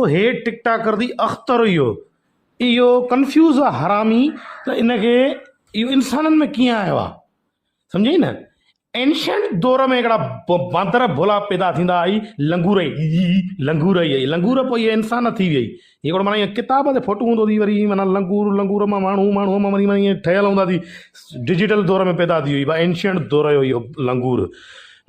हे TikToker दी अख्तर इहो confuse आहे हरामी त इनखे इहो इंसाननि में कीअं आयो आहे सम्झी न। एंशियंट दौर में हिकिड़ा बांदर भोला पैदा थींदा आई लंगूर ई लंगूर पोइ इहे इंसान थी वई। हिकिड़ो माना ईअं किताब ते फोटू हूंदो थी वरी माना लंगूर मां माण्हू मां वरी माना ईअं ठहियल हूंदा थी। डिजिटल दौर में पैदा थी हुई एंशियंट दौर जो इहो लंगूर।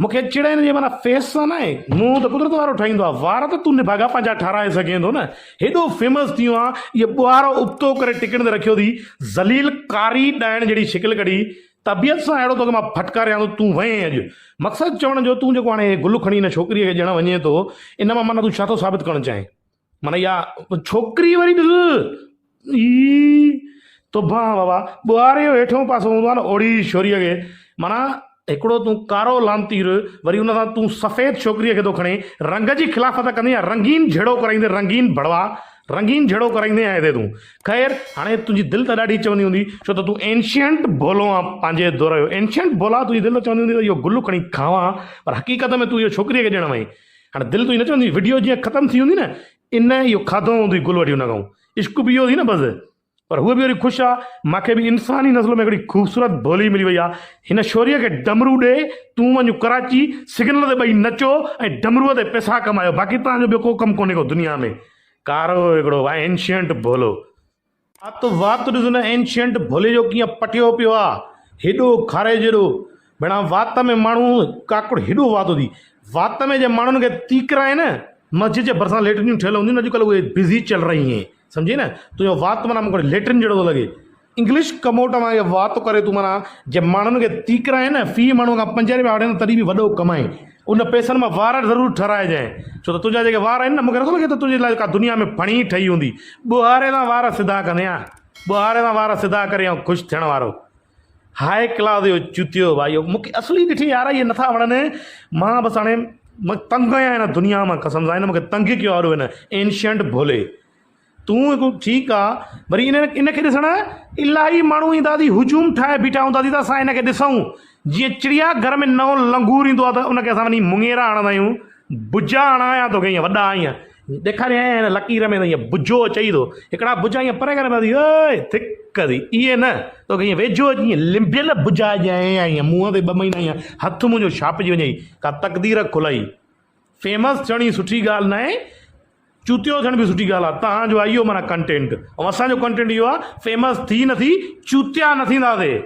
मूंखे चिड़े जे माना फेस सां न आहे मुंहुं त कुदरत वारो ठाहींदो आहे वार त तूं निभागा पंहिंजा ठाराए सघे थो न। हेॾो फेमस थी वियो आहे इहो ॿुहारो उबतो करे टिकण ते रखियो थी ज़लील कारी ॾाइण जहिड़ी शिकिल कढी तबियत सां अहिड़ो तोखे मां फटकारियां थो तूं वएं अॼु। मक़सदु चवण जो तूं जेको हाणे गुल खणी हिन छोकिरीअ खे ॾियणु वञे थो इन मां माना तूं छा थो साबित करणु चाहीं। माना इहा छोकिरी वरी ॾिस ई तोभां बाबा ॿुहारे जो हेठों पासो हूंदो आहे न ओड़ी छोरीअ खे माना हिकिड़ो तूं कारो लांतीर वरी उन सां तूं सफ़ेद छोकिरीअ खे थो खणे रंग जी खिलाफ़त कंदी आहे रंगीन झेड़ो कराईंदे रंगीन भड़वा रंगीन झेड़ो कराईंदे आए हिते तूं। ख़ैर हाणे तुंहिंजी दिलि त ॾाढी चवंदी हूंदी छो त तूं एंशियंट भोलो आहे पंहिंजे दौर जो एंशियंट भोला तुंहिंजी दिलि त चवंदी हूंदी त इहो गुल खणी खावां पर हक़ीक़त में तूं इहो छोकिरीअ खे ॾियणु वई। हाणे दिलि तुंहिंजी न चवंदी वीडियो जीअं ख़तमु थी हूंदी न इन इहो खाधो हूंदी गुल वठी हुन खां इश्क बि इहो थी न बसि। पर उहे बि वरी ख़ुशि आहे मूंखे बि इंसानी नस्ल में हिकिड़ी ख़ूबसूरत भोली मिली वई आहे। हिन छोरीअ खे डमरू ॾे तूं वञ कराची सिग्नल ते ॿई नचो ऐं डमरूअ ते पैसा कमायो बाक़ी तव्हांजो ॿियो को कमु कोन्हे को दुनिया में। कारो हिकिड़ो आहे एंशियंट भोलो वात ॾिस न एंशियंट भोले जो कीअं पटियो पियो आहे हेॾो खारे जहिड़ो भेणा वात में माण्हू काकुड़ हेॾो वातो थी वात में जे माण्हुनि खे तीकरा आहे न मस्जिद जे भरिसां लेटरिनियूं ठहियल हूंदियूं न अॼुकल्ह उहे बिज़ी चल रही हैं सम्झी न। तुंहिंजो वात माना मूंखे लेटरिन जहिड़ो थो लॻे इंग्लिश कमोट मां इहो वात करे तूं माना जे माण्हुनि खे तीकरा आहे न फी माण्हू खां 5 रुपया वठे तॾहिं बि वॾो कमाए उन पैसनि मां वार ज़रूरु ठहिराइजांइ छो त तुंहिंजा जेके वार आहिनि न मूंखे नथो लॻे त तुंहिंजे लाइ का दुनिया में फणी ठही हूंदी। ॿुहारे सां वार सिधा कंदे ॿुहारे सां वार सिधा करे ऐं ख़ुशि थियण वारो हाई क्लास जो चुतियो भाई मूंखे असली ॾिठी यार इहे नथा वणनि। मां बसि हाणे मां तंग आहियां हिन दुनिया मां कसम सां मूंखे तंग कयो आहे हिन एंशियंट भोले। तूं हिकु ठीकु आहे वरी इनखे ॾिसण इलाही माण्हू ईंदा थी हुजूम ठाहे बीठा हूंदा थी त असां हिनखे ॾिसूं जीअं चिड़िया घर में नओं लंगूर ईंदो आहे त उनखे असां वञी मुंगेरा हणंदा आहियूं बुजा हणायां तोखे ईअं वॾा ईअं ॾेखारियां हिन लकीर में त ईअं बुजो चई थो हिकिड़ा बुजा ईअं परे करे थी थिक थी इहे न तोखे ईअं वेझो ईअं लिंबियल बुजा ॼाए ईअं मुंहं ते 2 महीना ईअं हथु मुंहिंजो छापिजी वञे का तक़दीर खुलाई। फेमस थियणी सुठी ॻाल्हि न आहे चूतियो थियण बि सुठी ॻाल्हि आहे। तव्हांजो आहे इहो माना कंटेंट ऐं असांजो कंटेंट इहो आहे फेमस थी नथी चूतिया न थींदासीं।